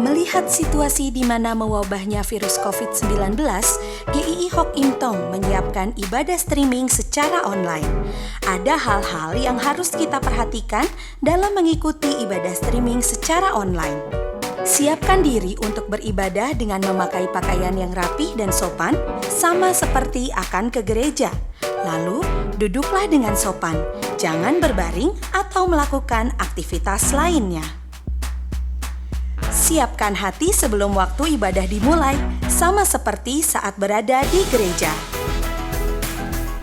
Melihat situasi di mana mewabahnya virus COVID-19, GII Hock Im Tong menyiapkan ibadah streaming secara online. Ada hal-hal yang harus kita perhatikan dalam mengikuti ibadah streaming secara online. Siapkan diri untuk beribadah dengan memakai pakaian yang rapih dan sopan, sama seperti akan ke gereja. Lalu, duduklah dengan sopan, jangan berbaring atau melakukan aktivitas lainnya. Siapkan hati sebelum waktu ibadah dimulai, sama seperti saat berada di gereja.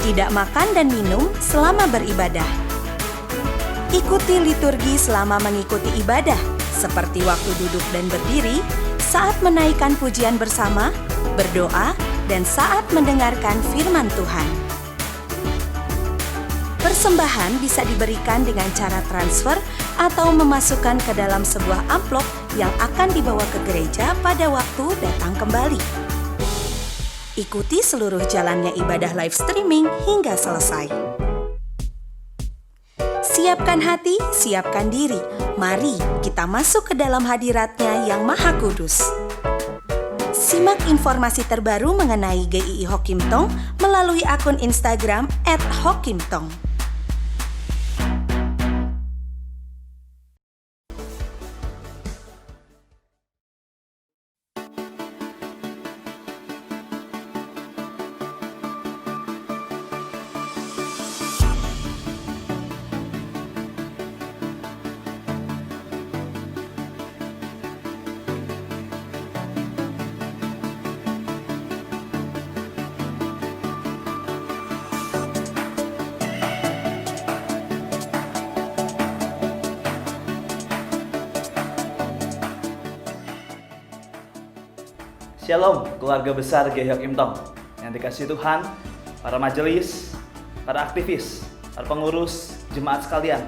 Tidak makan dan minum selama beribadah. Ikuti liturgi selama mengikuti ibadah, seperti waktu duduk dan berdiri, saat menaikkan pujian bersama, berdoa, dan saat mendengarkan firman Tuhan. Persembahan bisa diberikan dengan cara transfer atau memasukkan ke dalam sebuah amplop yang akan dibawa ke gereja pada waktu datang kembali. Ikuti seluruh jalannya ibadah live streaming hingga selesai. Siapkan hati, siapkan diri. Mari kita masuk ke dalam hadiratnya yang Maha Kudus. Simak informasi terbaru mengenai GII Hock Im Tong melalui akun Instagram @hockimtong. Shalom keluarga besar GII Hock Im Tong yang dikasihi Tuhan, para majelis, para aktivis, para pengurus, jemaat sekalian,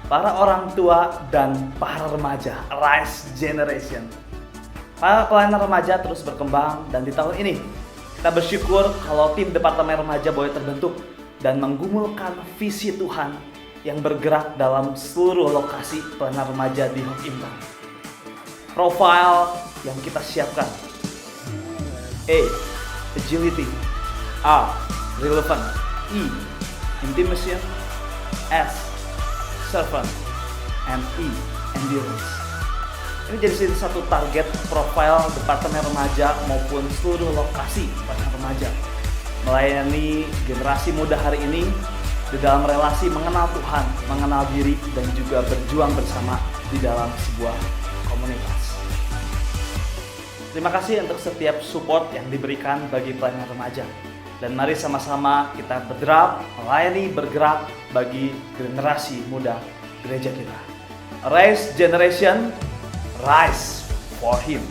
para orang tua dan para remaja, Rise Generation. Para pelayanan remaja terus berkembang dan di tahun ini kita bersyukur kalau tim Departemen Remaja boleh terbentuk dan menggumulkan visi Tuhan yang bergerak dalam seluruh lokasi pelayanan remaja di Hock Im Tong. Profil yang kita siapkan: A. Agility. R. Relevant. E. Intimacy. S. Servant. And E. Endurance. Ini jadi satu target profil Departemen Remaja maupun seluruh lokasi pelayanan remaja, melayani generasi muda hari ini di dalam relasi mengenal Tuhan, mengenal diri, dan juga berjuang bersama di dalam sebuah komunitas. Terima kasih untuk setiap support yang diberikan bagi pelayanan remaja. Dan mari sama-sama kita melayani, bergerak bagi generasi muda gereja kita. Rise Generation, rise for Him.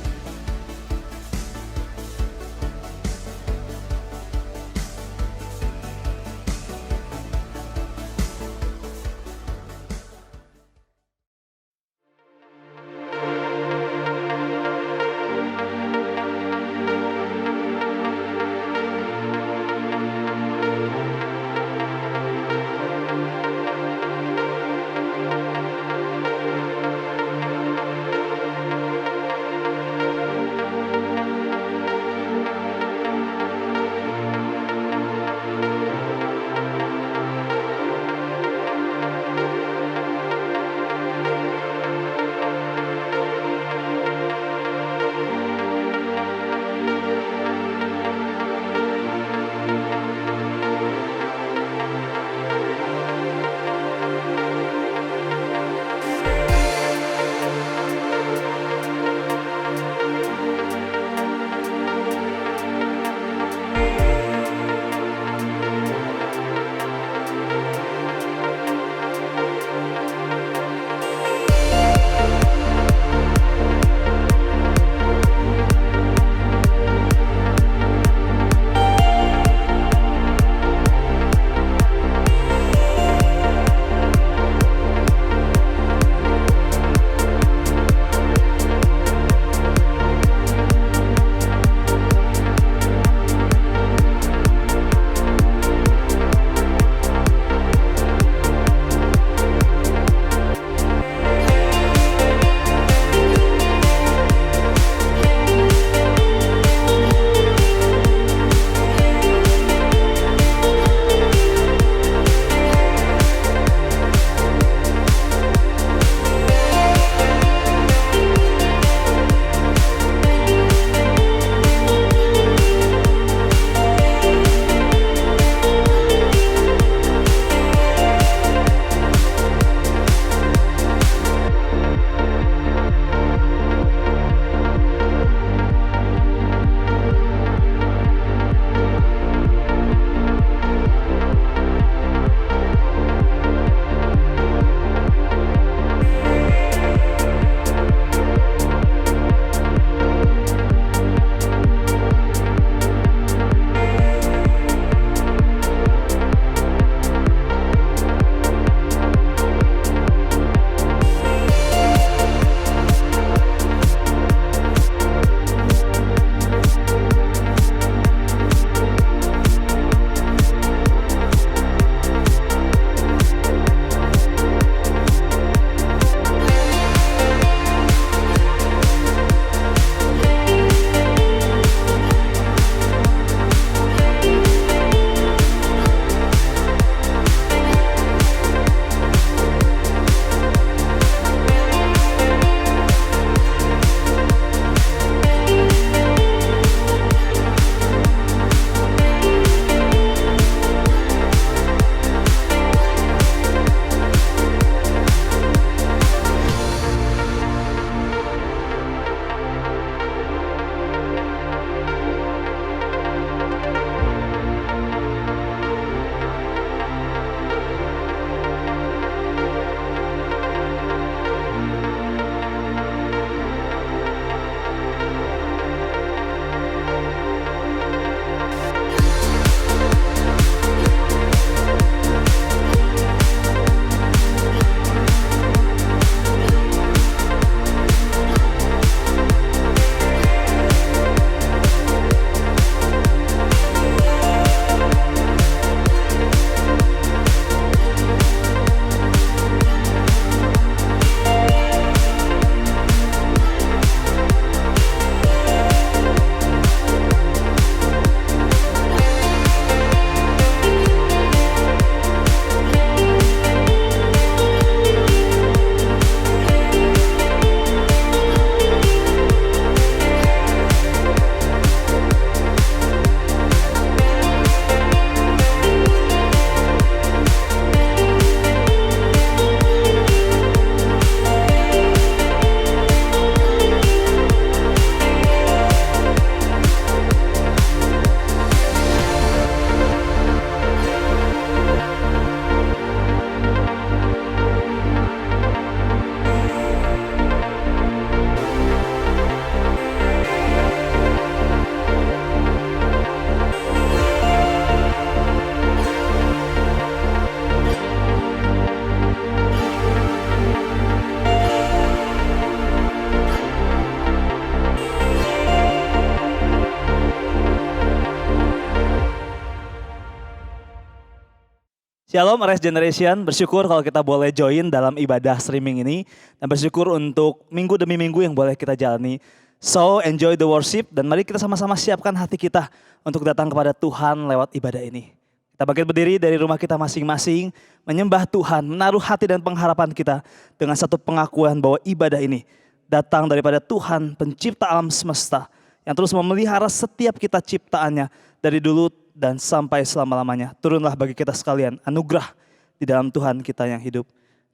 Shalom Rise Generation, bersyukur kalau kita boleh join dalam ibadah streaming ini. Dan bersyukur untuk minggu demi minggu yang boleh kita jalani. So enjoy the worship dan mari kita sama-sama siapkan hati kita untuk datang kepada Tuhan lewat ibadah ini. Kita bangkit berdiri dari rumah kita masing-masing, menyembah Tuhan, menaruh hati dan pengharapan kita dengan satu pengakuan bahwa ibadah ini datang daripada Tuhan pencipta alam semesta yang terus memelihara setiap kita ciptaannya dari dulu dan sampai selama-lamanya. Turunlah bagi kita sekalian anugerah di dalam Tuhan kita yang hidup,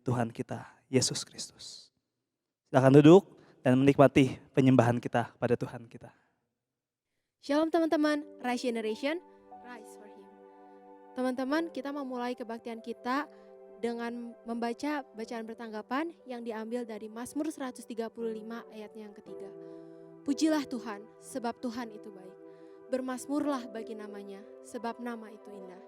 Tuhan kita Yesus Kristus. Silakan duduk dan menikmati penyembahan kita pada Tuhan kita. Shalom teman-teman, Rise Generation, Rise for Him. Teman-teman, kita memulai kebaktian kita dengan membaca bacaan bertanggapan yang diambil dari Mazmur 135 ayatnya yang ketiga. Pujilah Tuhan, sebab Tuhan itu baik. Bermasmurlah bagi namanya, sebab nama itu indah.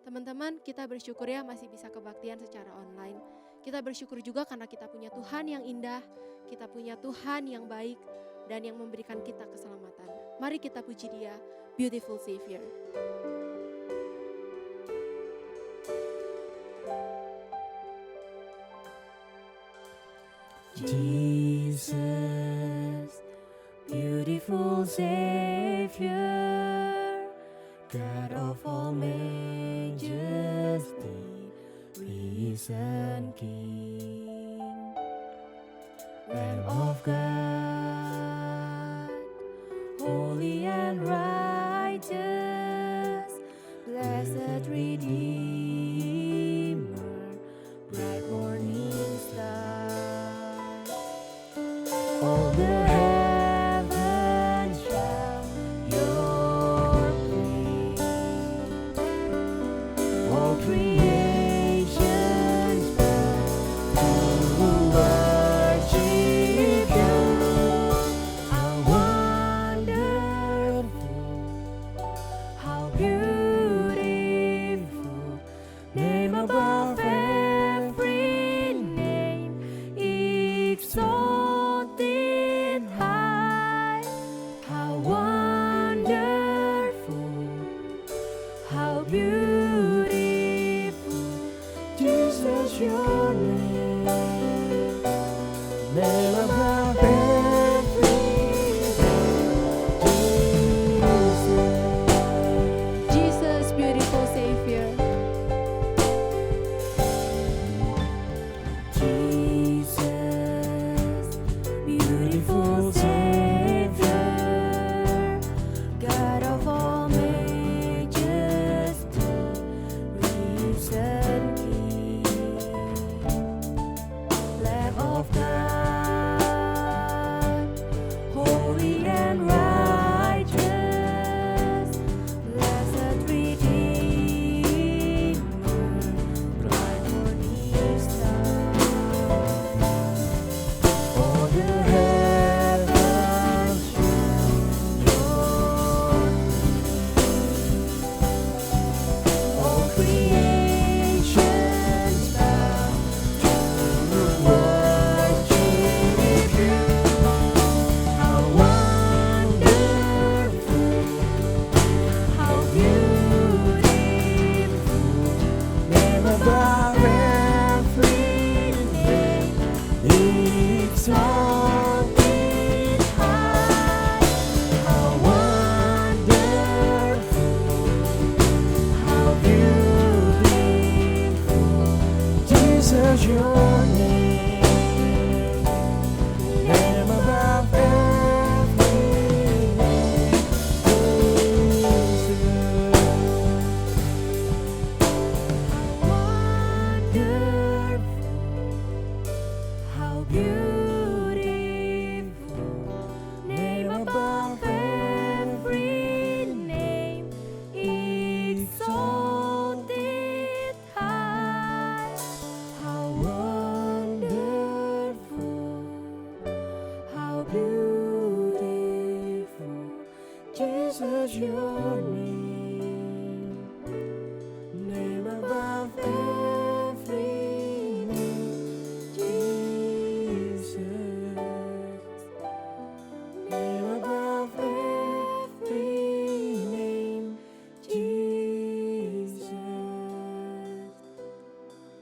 Teman-teman, kita bersyukur ya masih bisa kebaktian secara online. Kita bersyukur juga karena kita punya Tuhan yang indah, kita punya Tuhan yang baik, dan yang memberikan kita keselamatan. Mari kita puji Dia, Beautiful Savior. Jesus, beautiful Savior, God of all majesty, risen King, Lamb of God, holy and righteous, blessed Redeemer, bright morning star. All the heavens shout your praise. All creations bow to worship you. How wonderful, how beautiful, name above every name, exalted high. How wonderful, how beautiful, Jesus your name, name above every name, Jesus. Jesus, beautiful Savior. Jesus, beautiful Savior, God of all majesty, risen King, Lamb of God, holy and righteous, blessed Redeemer, bright morning star. All the heavens shout your praise. All creations bow to worship you. How wonderful, how beautiful, name above every name, exalted high. How wonderful, how beautiful, Jesus your name, name above every name, Jesus. How beautiful, name above every name, exalted high. How wonderful, how beautiful, Jesus your name, name above every name, Jesus, name above every name, Jesus.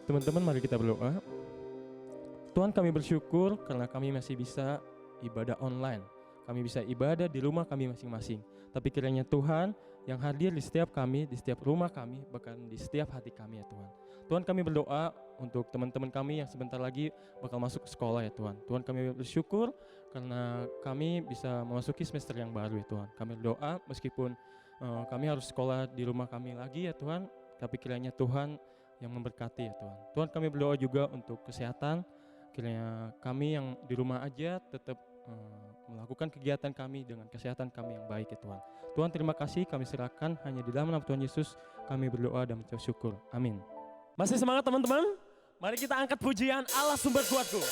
Teman-teman, mari kita berdoa. Tuhan, kami bersyukur karena kami masih bisa ibadah online. Kami bisa ibadah di rumah kami masing-masing. Tapi kiranya Tuhan yang hadir di setiap kami, di setiap rumah kami, bahkan di setiap hati kami ya Tuhan. Tuhan, kami berdoa untuk teman-teman kami yang sebentar lagi bakal masuk ke sekolah ya Tuhan. Tuhan, kami bersyukur karena kami bisa memasuki semester yang baru ya Tuhan. Kami berdoa meskipun kami harus sekolah di rumah kami lagi ya Tuhan, tapi kiranya Tuhan yang memberkati ya Tuhan. Tuhan, kami berdoa juga untuk kesehatan. Kiranya kami yang di rumah aja tetap melakukan kegiatan kami dengan kesehatan kami yang baik ya Tuhan. Tuhan, terima kasih, kami serahkan hanya di dalam nama Tuhan Yesus kami berdoa dan mengucap syukur. Amin. Masih semangat teman-teman? Mari kita angkat pujian Allah sumber kuatku.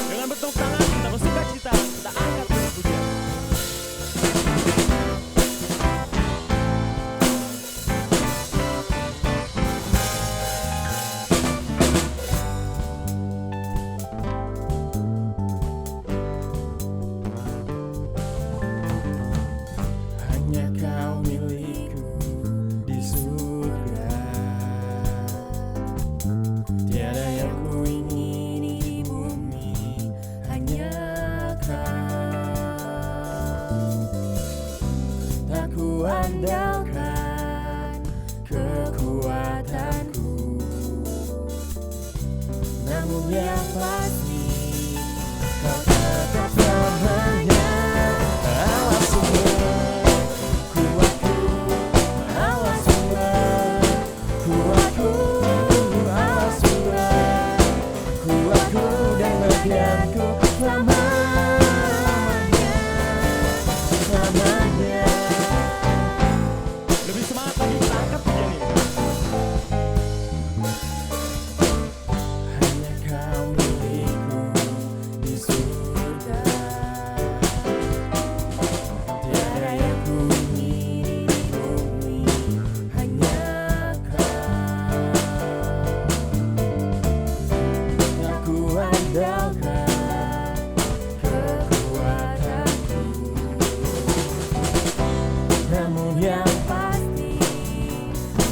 Dengan bertepuk tangan kita bersuka cita, kita angkat pujian. Hanya kau milikku di surga, tiada yang ku ingini di bumi, hanya kau. Tak ku andalkan kekuatanku, namun yang pasti kau tetap selamanya Allah sumber kuatku, Allah sumber kuatku, Allah sumber kuatku dan bagianku selamanya, selamanya. Lebih semangat lagi kita angkat pujian ini. Hanya kau milikku di surga, tiada yang ku ingini di bumi, hanya kau. Tak ku andalkan kekuatanku, namun yang pasti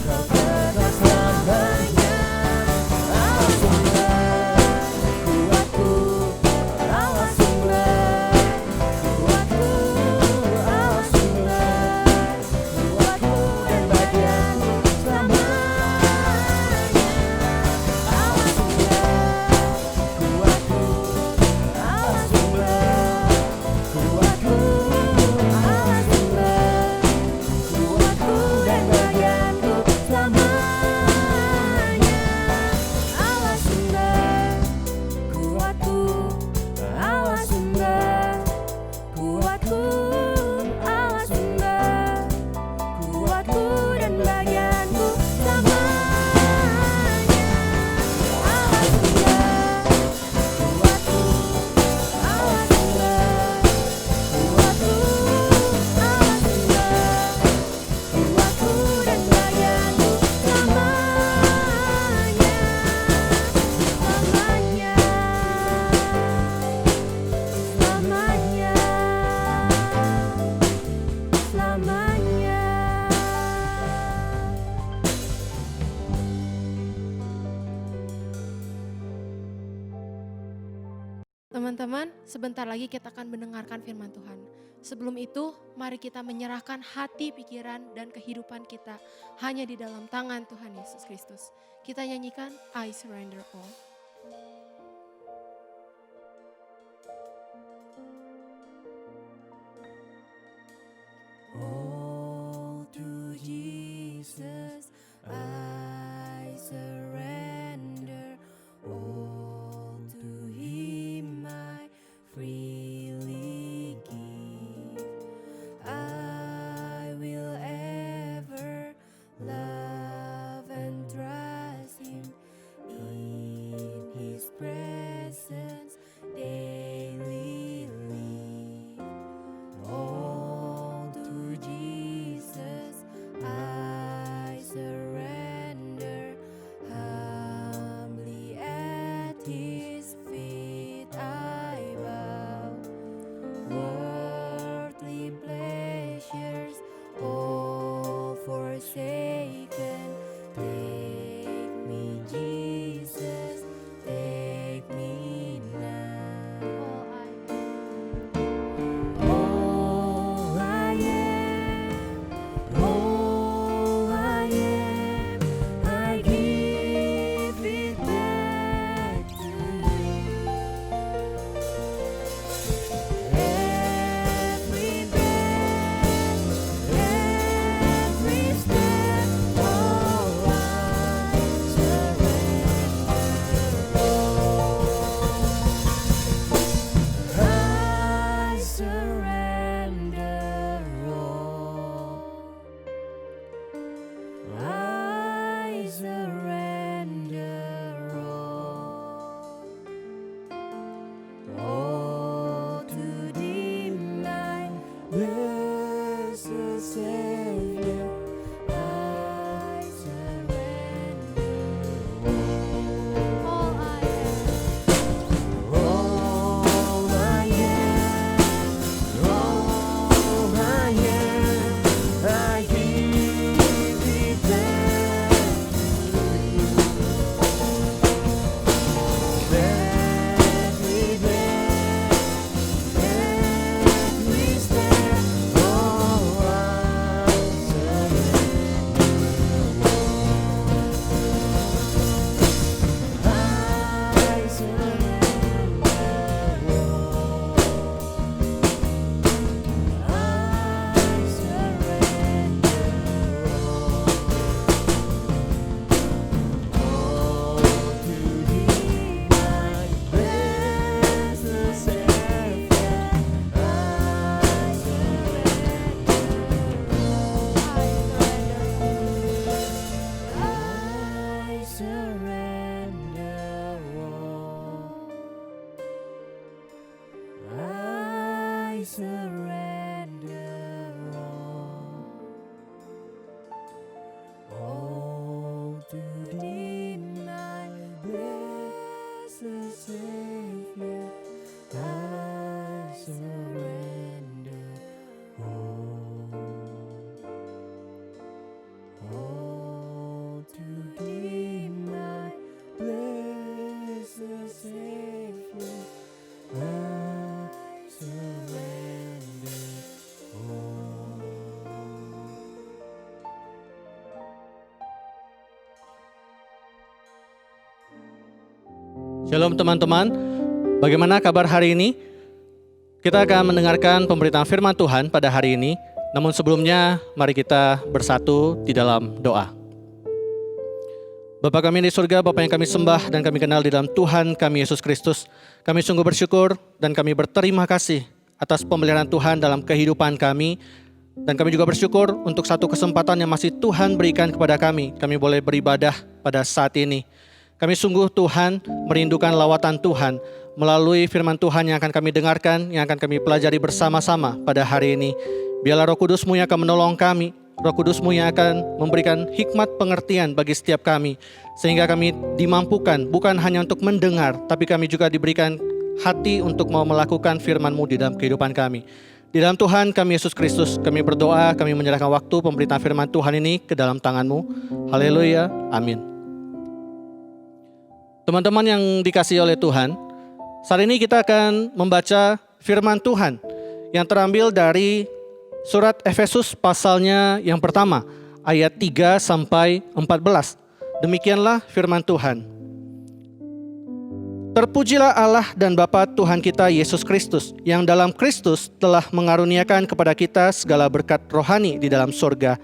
kau tetap selamanya Allah sumber kuatku, Allah sumber kuatku, Allah sumber kuatku dan bagianku selamanya. Allah sumber kuatku, Allah sumber kuatku, Allah sumber kuatku dan bagianku selamanya. Allah sumber kuatku, Allah sumber kuatku, Allah sumber kuatku dan bagianku selamanya. Allah sumber kuatku, Allah sumber kuatku, Allah sumber kuatku dan bagianku selamanya, selamanya, selamanya, Teman-teman, sebentar lagi kita akan mendengarkan firman Tuhan. Sebelum itu, mari kita menyerahkan hati, pikiran, dan kehidupan kita hanya di dalam tangan Tuhan Yesus Kristus. Kita nyanyikan I Surrender All. All to Jesus I surrender, all to Him I freely give. I will ever love and trust Him, in His presence daily live. All to Jesus I surrender, humbly at His feet I bow. surrender all to Thee, my blessed Savior. I surrender all to Thee, my blessed Savior. I surrender all. Shalom teman-teman, bagaimana kabar hari ini? Kita akan mendengarkan pemberitaan firman Tuhan pada hari ini. Namun sebelumnya, mari kita bersatu di dalam doa. Bapa kami di surga, Bapa yang kami sembah dan kami kenal di dalam Tuhan kami Yesus Kristus. Kami sungguh bersyukur dan kami berterima kasih atas pemeliharaan Tuhan dalam kehidupan kami. Dan kami juga bersyukur untuk satu kesempatan yang masih Tuhan berikan kepada kami. Kami boleh beribadah pada saat ini. Kami sungguh Tuhan merindukan lawatan Tuhan melalui firman Tuhan yang akan kami dengarkan, yang akan kami pelajari bersama-sama pada hari ini. Biarlah Roh Kudus-Mu yang akan menolong kami, Roh Kudus-Mu yang akan memberikan hikmat pengertian bagi setiap kami, sehingga kami dimampukan bukan hanya untuk mendengar, tapi kami juga diberikan hati untuk mau melakukan firman-Mu di dalam kehidupan kami. Di dalam Tuhan kami Yesus Kristus, kami berdoa, kami menyerahkan waktu pemberitaan firman Tuhan ini ke dalam tangan-Mu. Haleluya, amin. Teman-teman yang dikasihi oleh Tuhan, saat ini kita akan membaca firman Tuhan yang terambil dari surat Efesus pasalnya yang pertama, ayat 3 sampai 14. Demikianlah firman Tuhan. Terpujilah Allah dan Bapa Tuhan kita Yesus Kristus, yang dalam Kristus telah mengaruniakan kepada kita segala berkat rohani di dalam surga.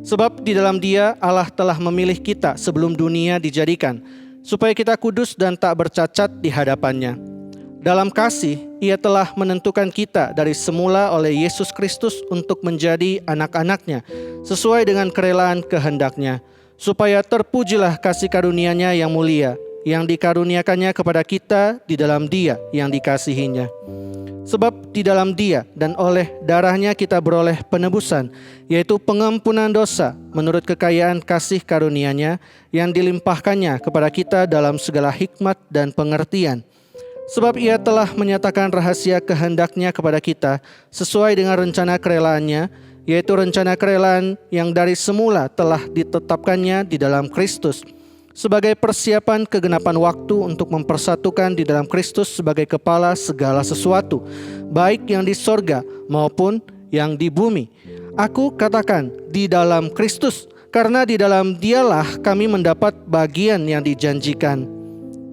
Sebab di dalam Dia Allah telah memilih kita sebelum dunia dijadikan, supaya kita kudus dan tak bercacat di hadapannya. Dalam kasih, Ia telah menentukan kita dari semula oleh Yesus Kristus untuk menjadi anak-anak-Nya, sesuai dengan kerelaan kehendak-Nya, supaya terpujilah kasih karunia-Nya yang mulia, yang dikaruniakannya kepada kita di dalam Dia yang dikasihi-Nya. Sebab di dalam Dia dan oleh darah-Nya kita beroleh penebusan, yaitu pengampunan dosa menurut kekayaan kasih karunia-Nya yang dilimpahkannya kepada kita dalam segala hikmat dan pengertian. Sebab Ia telah menyatakan rahasia kehendak-Nya kepada kita sesuai dengan rencana kerelaan-Nya, yaitu rencana kerelaan yang dari semula telah ditetapkannya di dalam Kristus, sebagai persiapan kegenapan waktu untuk mempersatukan di dalam Kristus sebagai kepala segala sesuatu, baik yang di sorga maupun yang di bumi. Aku katakan di dalam Kristus, karena di dalam Dialah kami mendapat bagian yang dijanjikan.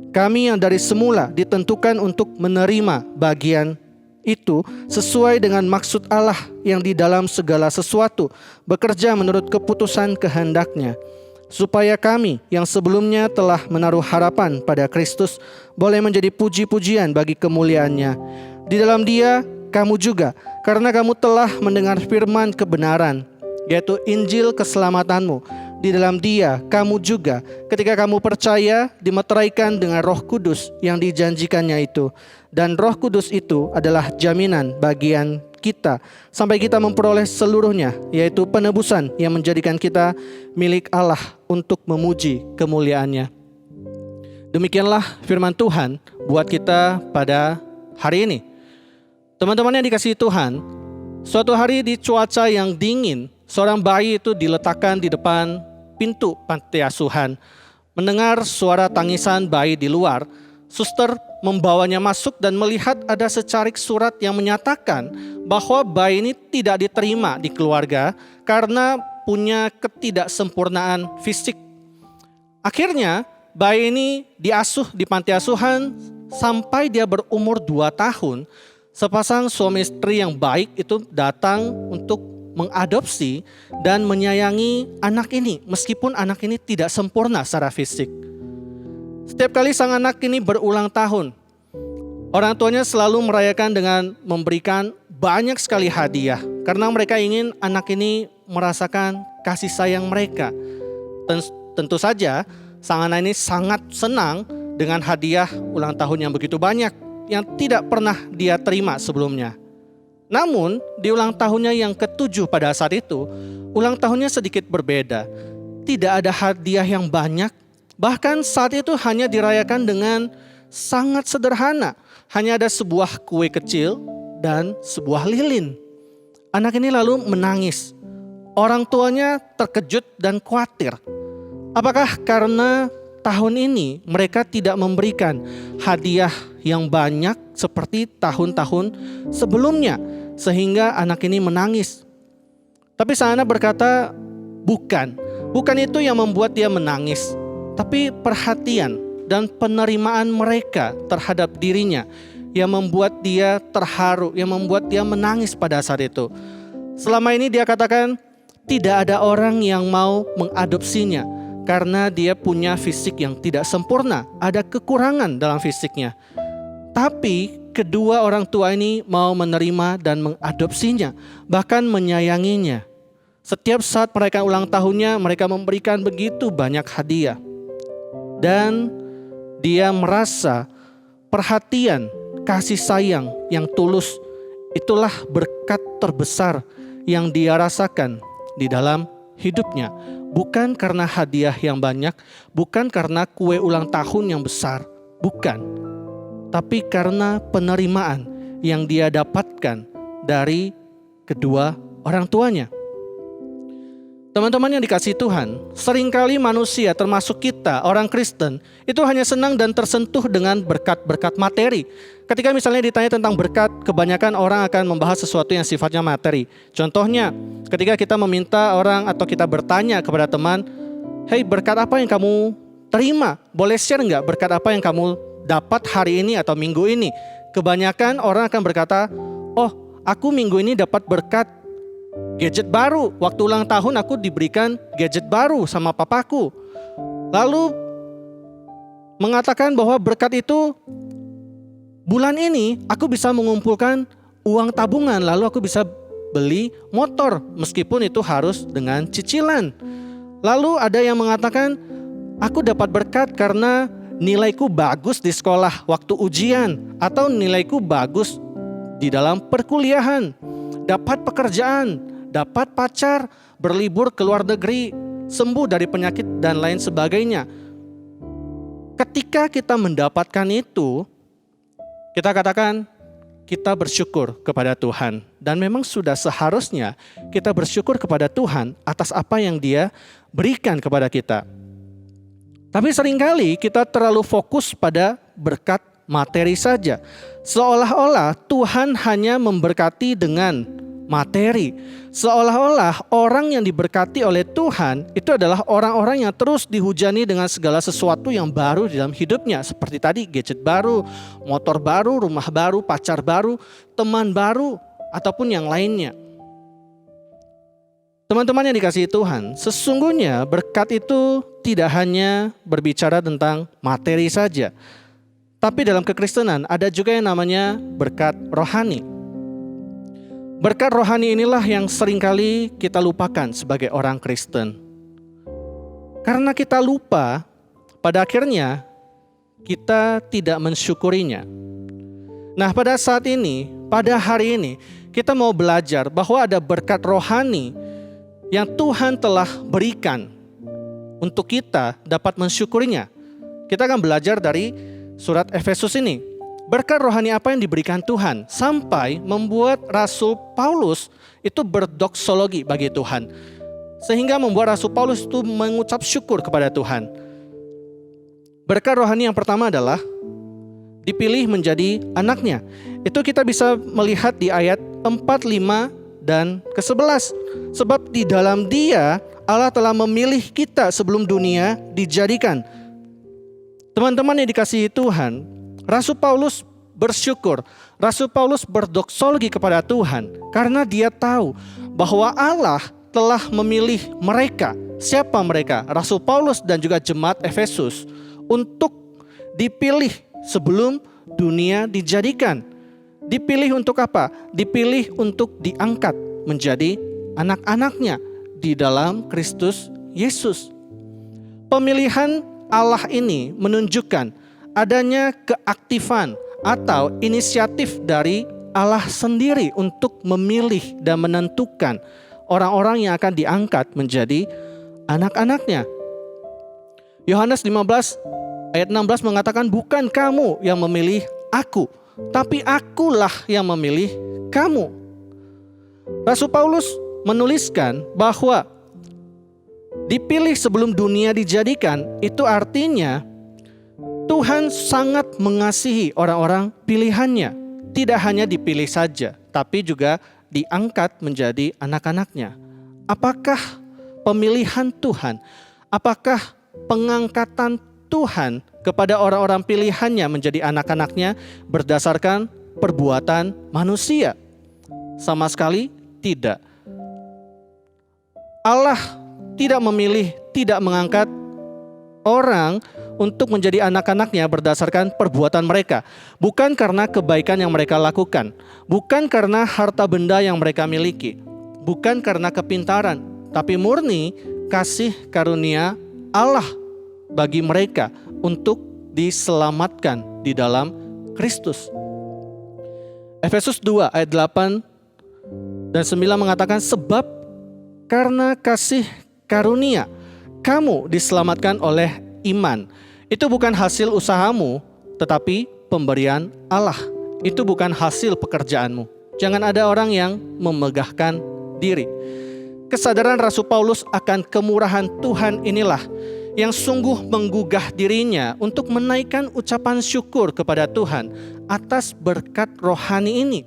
Kami yang dari semula ditentukan untuk menerima bagian itu sesuai dengan maksud Allah yang di dalam segala sesuatu bekerja menurut keputusan kehendak-Nya, supaya kami yang sebelumnya telah menaruh harapan pada Kristus boleh menjadi puji-pujian bagi kemuliaan-Nya. Di dalam Dia kamu juga, karena kamu telah mendengar firman kebenaran, yaitu Injil keselamatanmu. Di dalam Dia kamu juga, ketika kamu percaya, dimeteraikan dengan Roh Kudus yang dijanjikannya itu. Dan Roh Kudus itu adalah jaminan bagian kita sampai kita memperoleh seluruhnya, yaitu penebusan yang menjadikan kita milik Allah untuk memuji kemuliaan-Nya. Demikianlah firman Tuhan buat kita pada hari ini. Teman-teman yang dikasihi Tuhan, suatu hari di cuaca yang dingin, seorang bayi itu diletakkan di depan pintu panti asuhan. Mendengar suara tangisan bayi di luar, suster membawanya masuk dan melihat ada secarik surat yang menyatakan bahwa bayi ini tidak diterima di keluarga karena punya ketidaksempurnaan fisik. Akhirnya bayi ini diasuh di panti asuhan sampai dia berumur 2 tahun. Sepasang suami istri yang baik itu datang untuk mengadopsi dan menyayangi anak ini meskipun anak ini tidak sempurna secara fisik. Setiap kali sang anak ini berulang tahun, orang tuanya selalu merayakan dengan memberikan banyak sekali hadiah karena mereka ingin anak ini merasakan kasih sayang mereka. Tentu saja sang anak ini sangat senang dengan hadiah ulang tahun yang begitu banyak yang tidak pernah dia terima sebelumnya. Namun di ulang tahunnya yang ke-7 pada saat itu, ulang tahunnya sedikit berbeda. Tidak ada hadiah yang banyak, bahkan saat itu hanya dirayakan dengan sangat sederhana. Hanya ada sebuah kue kecil dan sebuah lilin. Anak ini lalu menangis. Orang tuanya terkejut dan khawatir. Apakah karena tahun ini mereka tidak memberikan hadiah yang banyak seperti tahun-tahun sebelumnya, sehingga anak ini menangis? Tapi sang anak berkata, bukan itu yang membuat dia menangis, tapi perhatian dan penerimaan mereka terhadap dirinya yang membuat dia terharu, yang membuat dia menangis pada saat itu. Selama ini dia katakan tidak ada orang yang mau mengadopsinya karena dia punya fisik yang tidak sempurna, ada kekurangan dalam fisiknya. Tapi kedua orang tua ini mau menerima dan mengadopsinya, bahkan menyayanginya. Setiap saat mereka ulang tahunnya, mereka memberikan begitu banyak hadiah. Dan dia merasa perhatian, kasih sayang yang tulus, itulah berkat terbesar yang dia rasakan di dalam hidupnya. Bukan karena hadiah yang banyak, bukan karena kue ulang tahun yang besar, bukan. Tapi karena penerimaan yang dia dapatkan dari kedua orang tuanya. Teman-teman yang dikasihi Tuhan, seringkali manusia termasuk kita orang Kristen itu hanya senang dan tersentuh dengan berkat-berkat materi. Ketika misalnya ditanya tentang berkat, kebanyakan orang akan membahas sesuatu yang sifatnya materi. Contohnya, ketika kita meminta orang atau kita bertanya kepada teman, "Hey, berkat apa yang kamu terima? Boleh share nggak berkat apa yang kamu dapat hari ini atau minggu ini?" Kebanyakan orang akan berkata, "Oh, aku minggu ini dapat berkat gadget baru. Waktu ulang tahun aku diberikan gadget baru sama papaku." Lalu mengatakan bahwa berkat itu, bulan ini aku bisa mengumpulkan uang tabungan, lalu aku bisa beli motor meskipun itu harus dengan cicilan. Lalu ada yang mengatakan, aku dapat berkat karena nilaiku bagus di sekolah waktu ujian, atau nilaiku bagus di dalam perkuliahan, dapat pekerjaan, dapat pacar, berlibur ke luar negeri, sembuh dari penyakit dan lain sebagainya. Ketika kita mendapatkan itu, kita katakan kita bersyukur kepada Tuhan. Dan memang sudah seharusnya kita bersyukur kepada Tuhan atas apa yang Dia berikan kepada kita. Tapi seringkali kita terlalu fokus pada berkat materi saja. Seolah-olah Tuhan hanya memberkati dengan materi. Seolah-olah orang yang diberkati oleh Tuhan itu adalah orang-orang yang terus dihujani dengan segala sesuatu yang baru di dalam hidupnya. Seperti tadi, gadget baru, motor baru, rumah baru, pacar baru, teman baru, ataupun yang lainnya. Teman-teman yang dikasihi Tuhan, sesungguhnya berkat itu tidak hanya berbicara tentang materi saja. Tapi dalam kekristenan ada juga yang namanya berkat rohani. Berkat rohani inilah yang seringkali kita lupakan sebagai orang Kristen. Karena kita lupa, pada akhirnya kita tidak mensyukurinya. Nah, pada saat ini, pada hari ini, kita mau belajar bahwa ada berkat rohani yang Tuhan telah berikan untuk kita dapat mensyukurinya. Kita akan belajar dari surat Efesus ini. Berkat rohani apa yang diberikan Tuhan sampai membuat Rasul Paulus itu berdoksologi bagi Tuhan. Sehingga membuat Rasul Paulus itu mengucap syukur kepada Tuhan. Berkat rohani yang pertama adalah dipilih menjadi anaknya. Itu kita bisa melihat di ayat 4, 5, dan ke-11. Sebab di dalam Dia Allah telah memilih kita sebelum dunia dijadikan. Teman-teman yang dikasihi Tuhan, Rasul Paulus bersyukur, Rasul Paulus berdoksologi kepada Tuhan karena dia tahu bahwa Allah telah memilih mereka. Siapa mereka? Rasul Paulus dan juga jemaat Efesus untuk dipilih sebelum dunia dijadikan. Dipilih untuk apa? Dipilih untuk diangkat menjadi anak-anaknya di dalam Kristus Yesus. Pemilihan Allah ini menunjukkan adanya keaktifan atau inisiatif dari Allah sendiri untuk memilih dan menentukan orang-orang yang akan diangkat menjadi anak-anaknya. Yohanes 15 ayat 16 mengatakan, bukan kamu yang memilih aku, tapi akulah yang memilih kamu. Rasul Paulus menuliskan bahwa dipilih sebelum dunia dijadikan, itu artinya Tuhan sangat mengasihi orang-orang pilihannya. Tidak hanya dipilih saja, tapi juga diangkat menjadi anak-anaknya. Apakah pemilihan Tuhan, apakah pengangkatan Tuhan kepada orang-orang pilihannya menjadi anak-anaknya berdasarkan perbuatan manusia? Sama sekali tidak. Allah tidak memilih, tidak mengangkat orang untuk menjadi anak-anaknya berdasarkan perbuatan mereka. Bukan karena kebaikan yang mereka lakukan, bukan karena harta benda yang mereka miliki, bukan karena kepintaran, tapi murni kasih karunia Allah bagi mereka untuk diselamatkan di dalam Kristus. Efesus 2 ayat 8 dan 9 mengatakan, sebab karena kasih karunia kamu diselamatkan oleh iman. Itu bukan hasil usahamu, tetapi pemberian Allah. Itu bukan hasil pekerjaanmu. Jangan ada orang yang memegahkan diri. Kesadaran Rasul Paulus akan kemurahan Tuhan inilah yang sungguh menggugah dirinya untuk menaikkan ucapan syukur kepada Tuhan atas berkat rohani ini.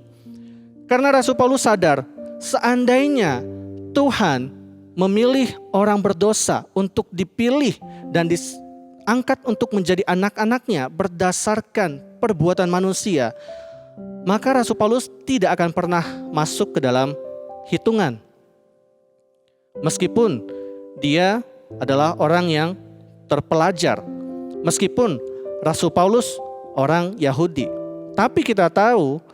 Karena Rasul Paulus sadar, seandainya Tuhan memilih orang berdosa untuk dipilih dan diangkat untuk menjadi anak-anaknya berdasarkan perbuatan manusia, maka Rasul Paulus tidak akan pernah masuk ke dalam hitungan. Meskipun dia adalah orang yang terpelajar, meskipun Rasul Paulus orang Yahudi, tapi kita tahu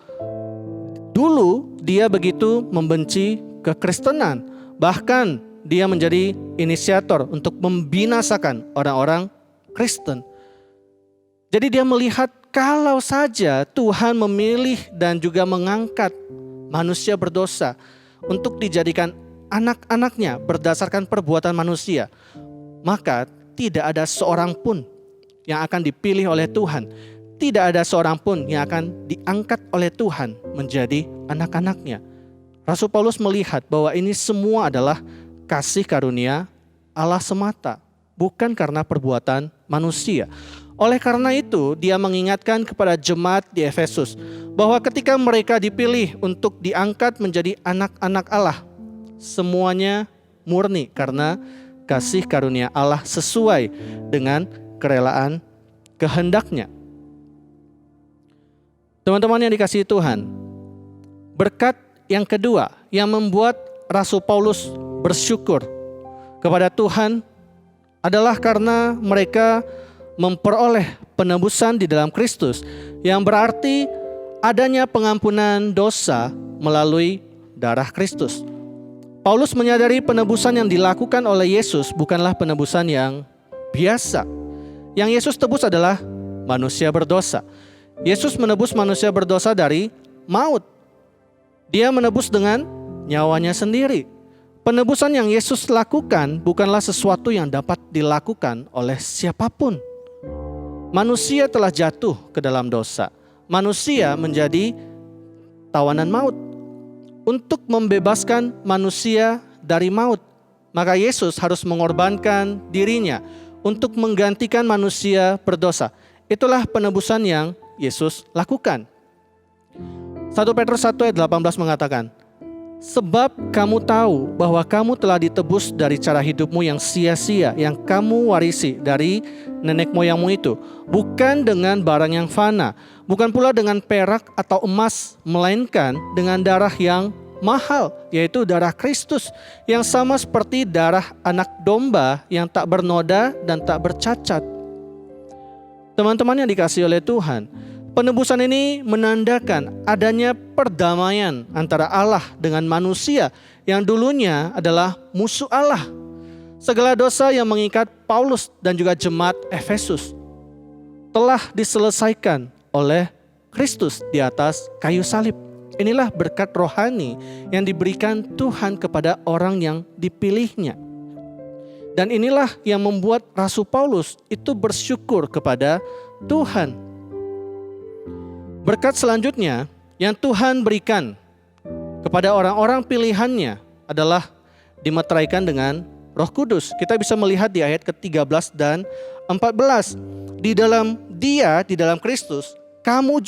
dulu dia begitu membenci kekristenan, bahkan dia menjadi inisiator untuk membinasakan orang-orang Kristen. Jadi dia melihat kalau saja Tuhan memilih dan juga mengangkat manusia berdosa untuk dijadikan anak-anaknya berdasarkan perbuatan manusia, maka tidak ada seorang pun yang akan dipilih oleh Tuhan, tidak ada seorang pun yang akan diangkat oleh Tuhan menjadi anak-anaknya. Rasul Paulus melihat bahwa ini semua adalah kasih karunia Allah semata, bukan karena perbuatan manusia. Oleh karena itu, dia mengingatkan kepada jemaat di Efesus bahwa ketika mereka dipilih untuk diangkat menjadi anak-anak Allah, semuanya murni karena kasih karunia Allah sesuai dengan kerelaan kehendaknya. Teman-teman yang dikasihi Tuhan, berkat yang kedua yang membuat Rasul Paulus bersyukur kepada Tuhan adalah karena mereka memperoleh penebusan di dalam Kristus, yang berarti adanya pengampunan dosa melalui darah Kristus. Paulus menyadari penebusan yang dilakukan oleh Yesus bukanlah penebusan yang biasa. Yang Yesus tebus adalah manusia berdosa. Yesus menebus manusia berdosa dari maut. Dia menebus dengan nyawanya sendiri. Penebusan yang Yesus lakukan bukanlah sesuatu yang dapat dilakukan oleh siapapun. Manusia telah jatuh ke dalam dosa. Manusia menjadi tawanan maut. Untuk membebaskan manusia dari maut, maka Yesus harus mengorbankan dirinya untuk menggantikan manusia berdosa. Itulah penebusan yang Yesus lakukan. 1 Petrus 1 ayat 18 mengatakan, sebab kamu tahu bahwa kamu telah ditebus dari cara hidupmu yang sia-sia yang kamu warisi dari nenek moyangmu itu, bukan dengan barang yang fana, bukan pula dengan perak atau emas, melainkan dengan darah yang mahal, yaitu darah Kristus, yang sama seperti darah anak domba yang tak bernoda dan tak bercacat. Teman-teman yang dikasihi oleh Tuhan, penebusan ini menandakan adanya perdamaian antara Allah dengan manusia yang dulunya adalah musuh Allah. Segala dosa yang mengikat Paulus dan juga jemaat Efesus telah diselesaikan oleh Kristus di atas kayu salib. Inilah berkat rohani yang diberikan Tuhan kepada orang yang dipilihnya. Dan inilah yang membuat Rasul Paulus itu bersyukur kepada Tuhan. Berkat selanjutnya yang Tuhan berikan kepada orang-orang pilihannya adalah dimeteraikan dengan Roh Kudus. Kita bisa melihat di ayat ke-13 dan 14. Di dalam Dia, di dalam Kristus, kamu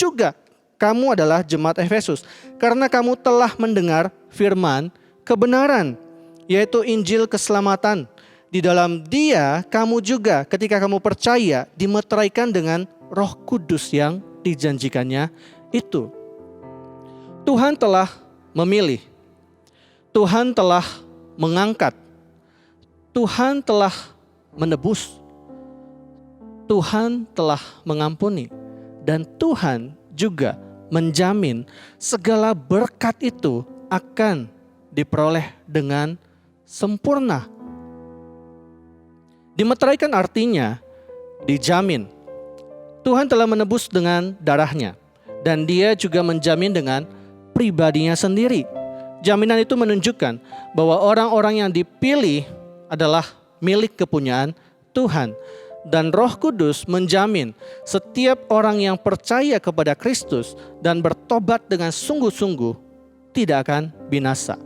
adalah jemaat Efesus, karena kamu telah mendengar firman kebenaran, yaitu Injil keselamatan. Di dalam Dia, kamu juga ketika kamu percaya dimeteraikan dengan Roh Kudus yang dijanjikannya itu. Tuhan telah memilih, Tuhan telah mengangkat, Tuhan telah menebus, Tuhan telah mengampuni, dan Tuhan juga menjamin segala berkat itu akan diperoleh dengan sempurna. Dimeteraikan artinya dijamin. Tuhan telah menebus dengan darahnya, dan Dia juga menjamin dengan pribadinya sendiri. Jaminan itu menunjukkan bahwa orang-orang yang dipilih adalah milik kepunyaan Tuhan. Dan Roh Kudus menjamin setiap orang yang percaya kepada Kristus dan bertobat dengan sungguh-sungguh tidak akan binasa.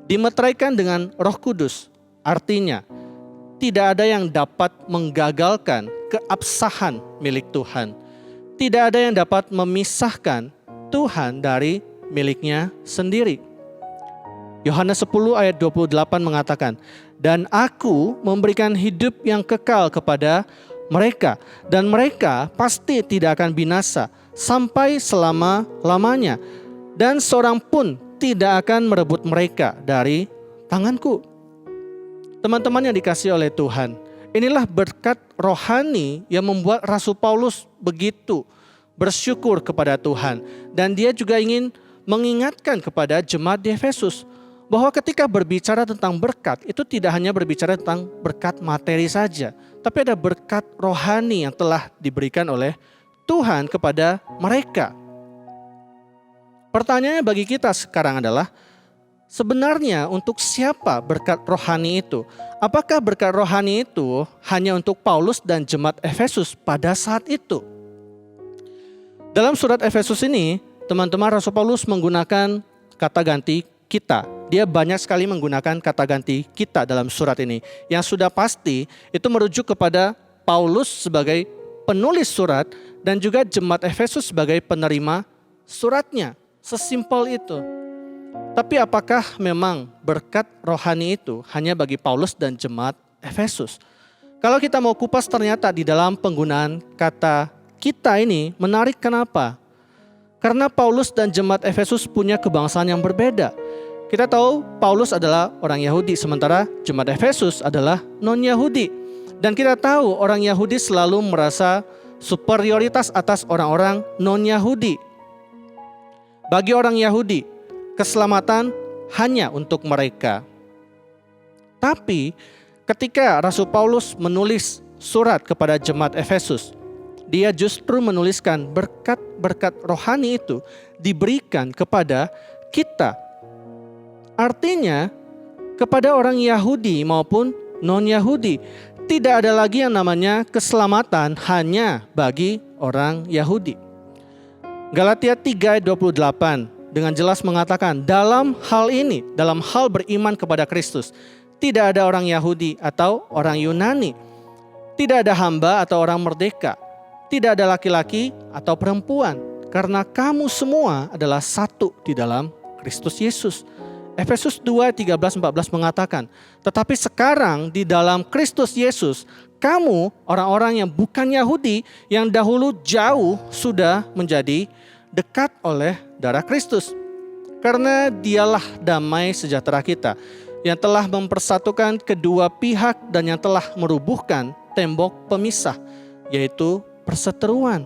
Dimeteraikan dengan Roh Kudus artinya tidak ada yang dapat menggagalkan keabsahan milik Tuhan. Tidak ada yang dapat memisahkan Tuhan dari miliknya sendiri. Yohanes 10 ayat 28 mengatakan, dan aku memberikan hidup yang kekal kepada mereka, dan mereka pasti tidak akan binasa sampai selama-lamanya, dan seorang pun tidak akan merebut mereka dari tanganku. Teman-teman yang dikasihi oleh Tuhan, inilah berkat rohani yang membuat Rasul Paulus begitu bersyukur kepada Tuhan. Dan dia juga ingin mengingatkan kepada jemaat di Efesus bahwa ketika berbicara tentang berkat, itu tidak hanya berbicara tentang berkat materi saja, tapi ada berkat rohani yang telah diberikan oleh Tuhan kepada mereka. Pertanyaannya bagi kita sekarang adalah, sebenarnya untuk siapa berkat rohani itu? Apakah berkat rohani itu hanya untuk Paulus dan jemaat Efesus pada saat itu? Dalam surat Efesus ini, teman-teman, Rasul Paulus menggunakan kata ganti kita. Dia banyak sekali menggunakan kata ganti kita dalam surat ini. Yang sudah pasti itu merujuk kepada Paulus sebagai penulis surat dan juga jemaat Efesus sebagai penerima suratnya. Sesimpel itu. Tapi apakah memang berkat rohani itu hanya bagi Paulus dan jemaat Efesus? Kalau kita mau kupas, ternyata di dalam penggunaan kata kita ini menarik. Kenapa? Karena Paulus dan jemaat Efesus punya kebangsaan yang berbeda. Kita tahu Paulus adalah orang Yahudi, sementara jemaat Efesus adalah non-Yahudi. Dan kita tahu orang Yahudi selalu merasa superioritas atas orang-orang non-Yahudi. Bagi orang Yahudi, keselamatan hanya untuk mereka. Tapi ketika Rasul Paulus menulis surat kepada jemaat Efesus, dia justru menuliskan berkat-berkat rohani itu diberikan kepada kita. Artinya kepada orang Yahudi maupun non-Yahudi, tidak ada lagi yang namanya keselamatan hanya bagi orang Yahudi. Galatia 3 ayat 28 dengan jelas mengatakan, dalam hal ini, dalam hal beriman kepada Kristus, tidak ada orang Yahudi atau orang Yunani, tidak ada hamba atau orang merdeka, tidak ada laki-laki atau perempuan, karena kamu semua adalah satu di dalam Kristus Yesus. Efesus 2, 13-14 mengatakan, tetapi sekarang di dalam Kristus Yesus, kamu orang-orang yang bukan Yahudi, yang dahulu jauh sudah menjadi dekat oleh darah Kristus. Karena dialah damai sejahtera kita, yang telah mempersatukan kedua pihak dan yang telah merubuhkan tembok pemisah, yaitu perseteruan.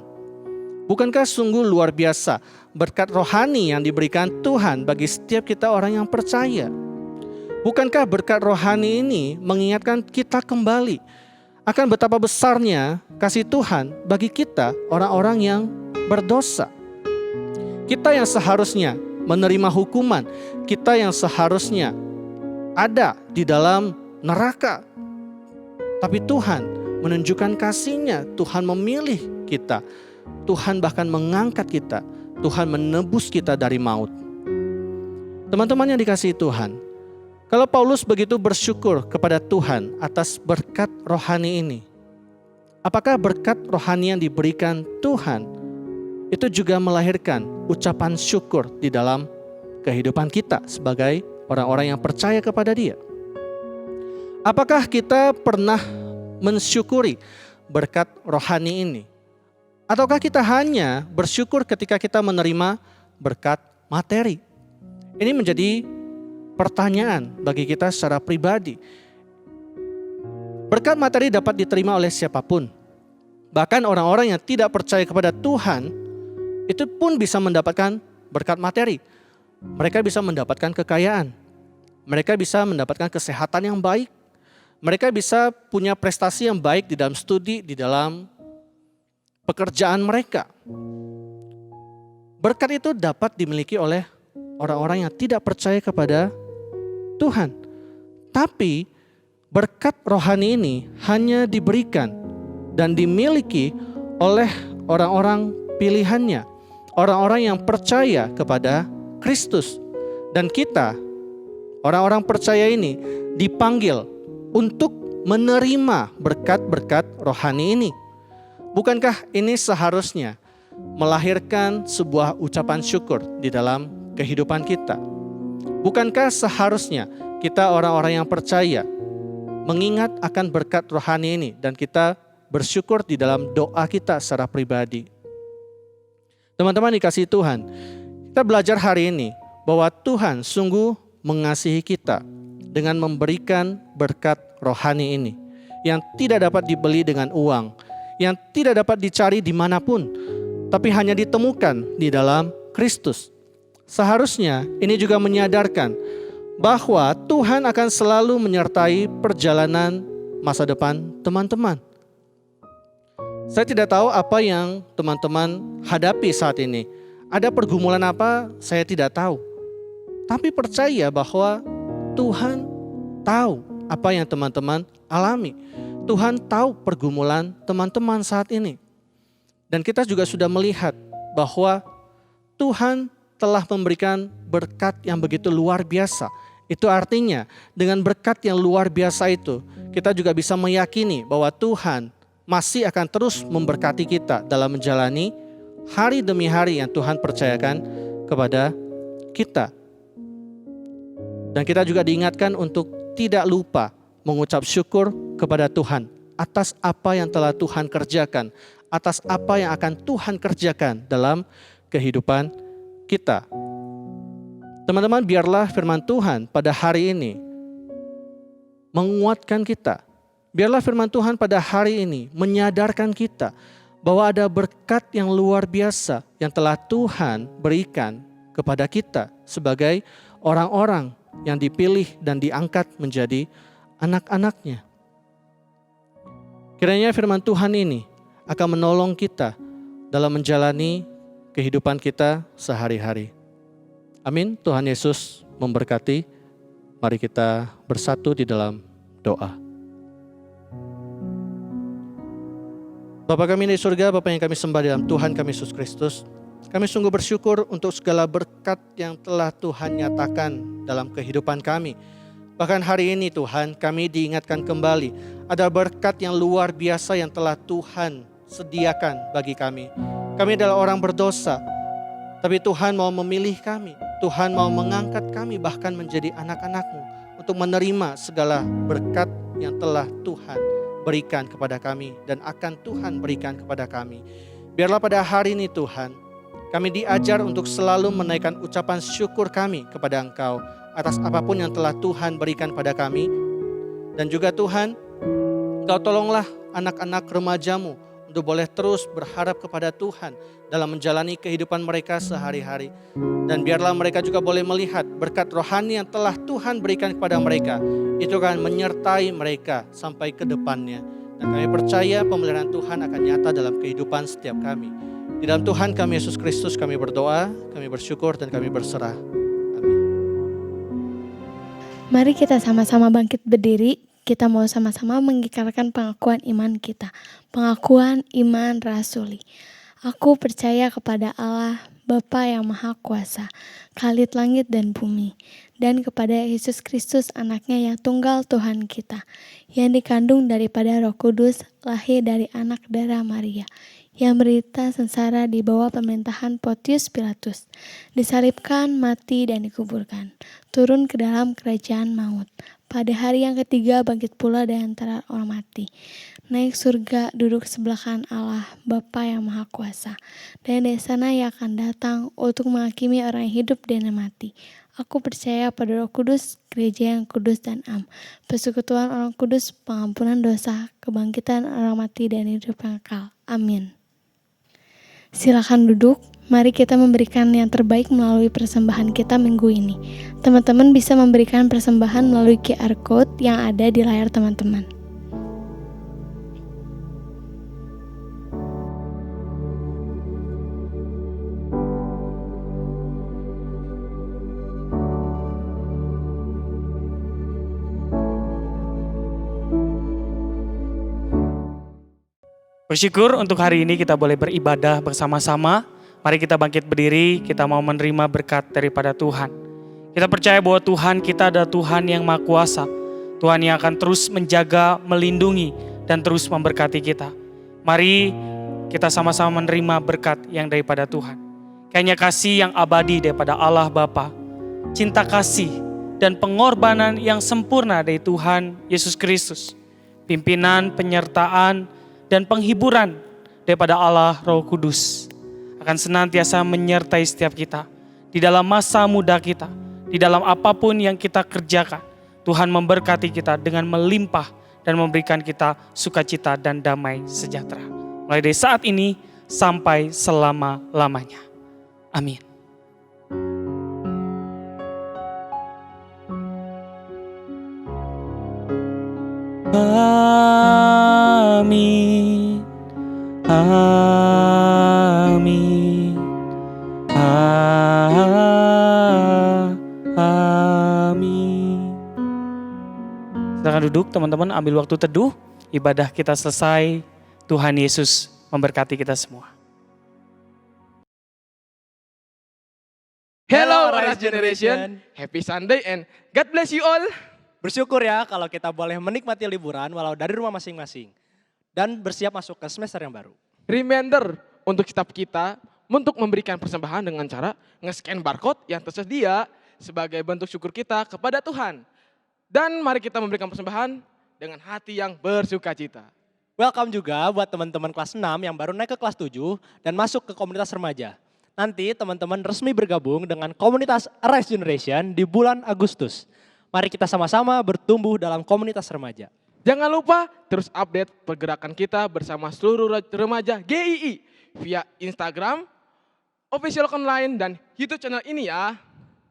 Bukankah sungguh luar biasa berkat rohani yang diberikan Tuhan bagi setiap kita orang yang percaya? Bukankah berkat rohani ini mengingatkan kita kembali akan betapa besarnya kasih Tuhan bagi kita orang-orang yang berdosa? Kita yang seharusnya menerima hukuman, kita yang seharusnya ada di dalam neraka. Tapi Tuhan menunjukkan kasih-Nya, Tuhan memilih kita, Tuhan bahkan mengangkat kita, Tuhan menebus kita dari maut. Teman-teman yang dikasihi Tuhan, kalau Paulus begitu bersyukur kepada Tuhan atas berkat rohani ini, apakah berkat rohani yang diberikan Tuhan itu juga melahirkan ucapan syukur di dalam kehidupan kita sebagai orang-orang yang percaya kepada Dia? Apakah kita pernah mensyukuri berkat rohani ini? Ataukah kita hanya bersyukur ketika kita menerima berkat materi? Ini menjadi pertanyaan bagi kita secara pribadi. Berkat materi dapat diterima oleh siapapun. Bahkan orang-orang yang tidak percaya kepada Tuhan itu pun bisa mendapatkan berkat materi. Mereka bisa mendapatkan kekayaan. Mereka bisa mendapatkan kesehatan yang baik. Mereka bisa punya prestasi yang baik di dalam studi, di dalam pekerjaan mereka. Berkat itu dapat dimiliki oleh orang-orang yang tidak percaya kepada Tuhan. Tapi berkat rohani ini hanya diberikan dan dimiliki oleh orang-orang pilihannya, orang-orang yang percaya kepada Kristus. Dan kita, orang-orang percaya ini dipanggil untuk menerima berkat-berkat rohani ini. Bukankah ini seharusnya melahirkan sebuah ucapan syukur di dalam kehidupan kita? Bukankah seharusnya kita orang-orang yang percaya mengingat akan berkat rohani ini dan kita bersyukur di dalam doa kita secara pribadi? Teman-teman dikasihi Tuhan, kita belajar hari ini bahwa Tuhan sungguh mengasihi kita dengan memberikan berkat rohani ini yang tidak dapat dibeli dengan uang, yang tidak dapat dicari dimanapun, tapi hanya ditemukan di dalam Kristus. Seharusnya ini juga menyadarkan bahwa Tuhan akan selalu menyertai perjalanan masa depan teman-teman. Saya tidak tahu apa yang teman-teman hadapi saat ini. Ada pergumulan apa, saya tidak tahu. Tapi percaya bahwa Tuhan tahu apa yang teman-teman alami. Tuhan tahu pergumulan teman-teman saat ini. Dan kita juga sudah melihat bahwa Tuhan telah memberikan berkat yang begitu luar biasa. Itu artinya dengan berkat yang luar biasa itu, kita juga bisa meyakini bahwa Tuhan masih akan terus memberkati kita dalam menjalani hari demi hari yang Tuhan percayakan kepada kita. Dan kita juga diingatkan untuk tidak lupa mengucap syukur kepada Tuhan atas apa yang telah Tuhan kerjakan, atas apa yang akan Tuhan kerjakan dalam kehidupan kita. Teman-teman, biarlah firman Tuhan pada hari ini menguatkan kita. Biarlah firman Tuhan pada hari ini menyadarkan kita bahwa ada berkat yang luar biasa yang telah Tuhan berikan kepada kita sebagai orang-orang yang dipilih dan diangkat menjadi anak-anaknya. Kiranya firman Tuhan ini akan menolong kita dalam menjalani kehidupan kita sehari-hari. Amin. Tuhan Yesus memberkati. Mari kita bersatu di dalam doa. Bapa kami di surga, Bapa yang kami sembah dalam Tuhan kami Yesus Kristus, kami sungguh bersyukur untuk segala berkat yang telah Tuhan nyatakan dalam kehidupan kami. Bahkan hari ini Tuhan, kami diingatkan kembali ada berkat yang luar biasa yang telah Tuhan sediakan bagi kami. Kami adalah orang berdosa, tapi Tuhan mau memilih kami. Tuhan mau mengangkat kami bahkan menjadi anak-anak-Mu untuk menerima segala berkat yang telah Tuhan berikan kepada kami dan akan Tuhan berikan kepada kami. Biarlah pada hari ini Tuhan, kami diajar untuk selalu menaikkan ucapan syukur kami kepada Engkau atas apapun yang telah Tuhan berikan pada kami. Dan juga Tuhan, Engkau tolonglah anak-anak remaja-Mu untuk boleh terus berharap kepada Tuhan dalam menjalani kehidupan mereka sehari-hari. Dan biarlah mereka juga boleh melihat berkat rohani yang telah Tuhan berikan kepada mereka. Itu akan menyertai mereka sampai ke depannya. Dan kami percaya pemeliharaan Tuhan akan nyata dalam kehidupan setiap kami. Di dalam Tuhan kami Yesus Kristus kami berdoa, kami bersyukur dan kami berserah. Amin. Mari kita sama-sama bangkit berdiri. Kita mau sama-sama mengikrarkan pengakuan iman kita. Pengakuan iman rasuli. Aku percaya kepada Allah, Bapa yang Maha Kuasa, Khalid langit dan bumi, dan kepada Yesus Kristus anaknya yang tunggal Tuhan kita, yang dikandung daripada Roh Kudus, lahir dari anak darah Maria, yang berita sengsara di bawah pemerintahan Pontius Pilatus, disalibkan, mati, dan dikuburkan, turun ke dalam kerajaan maut. Pada hari yang ketiga bangkit pula dari antara orang mati, naik surga, duduk sebelah kanan Allah, Bapa yang Maha Kuasa, dan dari sana ia akan datang untuk menghakimi orang yang hidup dan yang mati. Aku percaya pada Roh Kudus, gereja yang kudus dan am, persekutuan orang kudus, pengampunan dosa, kebangkitan orang mati dan hidup yang kekal. Amin. Silakan duduk. Mari kita memberikan yang terbaik melalui persembahan kita minggu ini. Teman-teman bisa memberikan persembahan melalui QR Code yang ada di layar teman-teman. Bersyukur untuk hari ini kita boleh beribadah bersama-sama. Mari kita bangkit berdiri, kita mau menerima berkat daripada Tuhan. Kita percaya bahwa Tuhan kita adalah Tuhan yang Maha Kuasa. Tuhan yang akan terus menjaga, melindungi, dan terus memberkati kita. Mari kita sama-sama menerima berkat yang daripada Tuhan. Kayaknya kasih yang abadi daripada Allah Bapa, cinta kasih dan pengorbanan yang sempurna dari Tuhan Yesus Kristus, pimpinan, penyertaan, dan penghiburan daripada Allah Roh Kudus akan senantiasa menyertai setiap kita di dalam masa muda kita, di dalam apapun yang kita kerjakan. Tuhan memberkati kita dengan melimpah dan memberikan kita sukacita dan damai sejahtera. Mulai dari saat ini sampai selama-lamanya. Amin. Amin. Amin. Amin. Silakan duduk teman-teman, ambil waktu teduh. Ibadah kita selesai. Tuhan Yesus memberkati kita semua. Hello Rise Generation, happy Sunday and God bless you all. Bersyukur ya kalau kita boleh menikmati liburan walau dari rumah masing-masing. Dan bersiap masuk ke semester yang baru. Reminder untuk setiap kita untuk memberikan persembahan dengan cara nge-scan barcode yang tersedia sebagai bentuk syukur kita kepada Tuhan. Dan mari kita memberikan persembahan dengan hati yang bersuka cita. Welcome juga buat teman-teman kelas 6 yang baru naik ke kelas 7 dan masuk ke komunitas remaja. Nanti teman-teman resmi bergabung dengan komunitas Rise Generation di bulan Agustus. Mari kita sama-sama bertumbuh dalam komunitas remaja. Jangan lupa terus update pergerakan kita bersama seluruh remaja GII via Instagram, official account lain dan YouTube channel ini ya.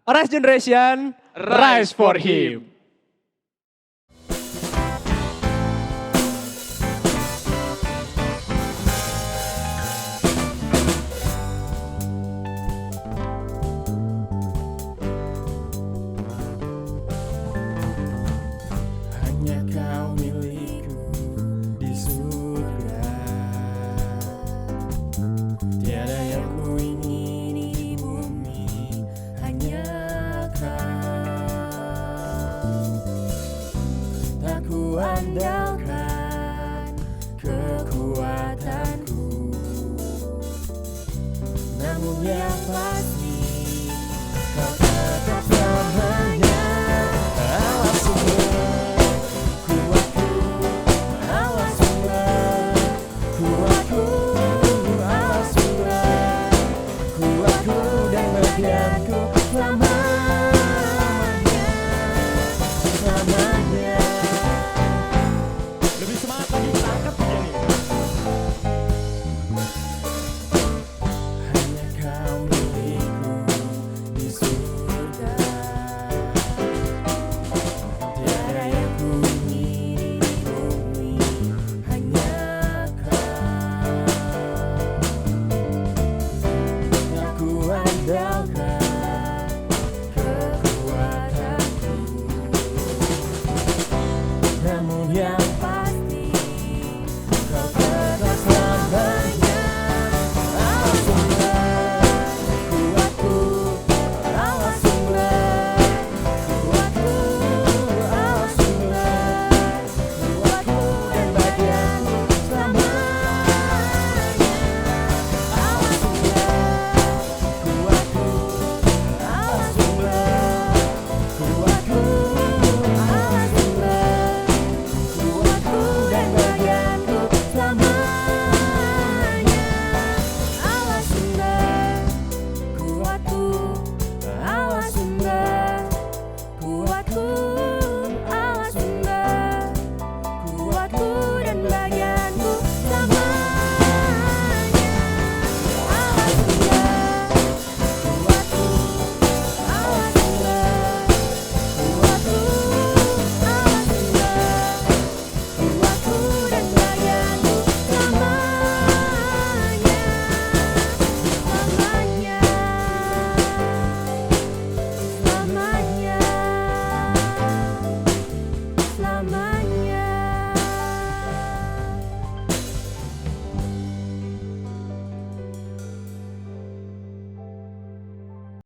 Rise Generation, Rise for Him.